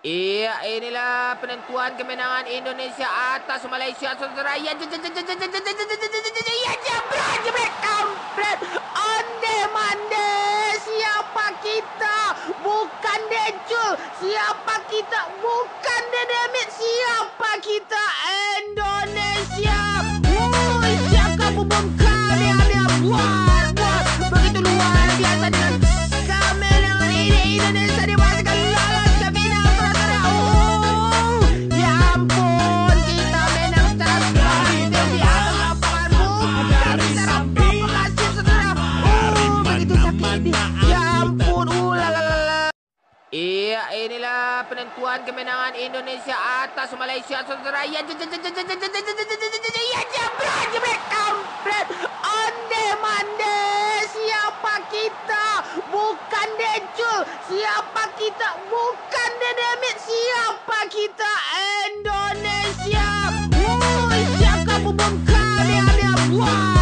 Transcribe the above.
Iya, inilah penentuan kemenangan Indonesia atas Malaysia, saudara. Ya, jebret, jebret, kampret. Onde mande, siapa kita? Bukan Decul. Siapa kita? Bukan Dedemit. Siapa kita? Indonesia. Siapa membongkar dia buat begitu luar biasa dengan kemenangan ini. Indonesia dipastikan lolos ke final, saudara. Ya ampun, kita menang secara drastis di atas lapangan, bukan secara provokasi, saudara. Begitu sakit. Ya ampun, lalala. Iya, inilah penentuan kemenangan Indonesia atas Malaysia, saudara. Ya, jebret, jebret, kampret. Onde mande, siapa kita? Bukan Decul. Siapa kita? Bukan Dedemit. Siapa kita? Indonesia. Siapa membongkar dia buat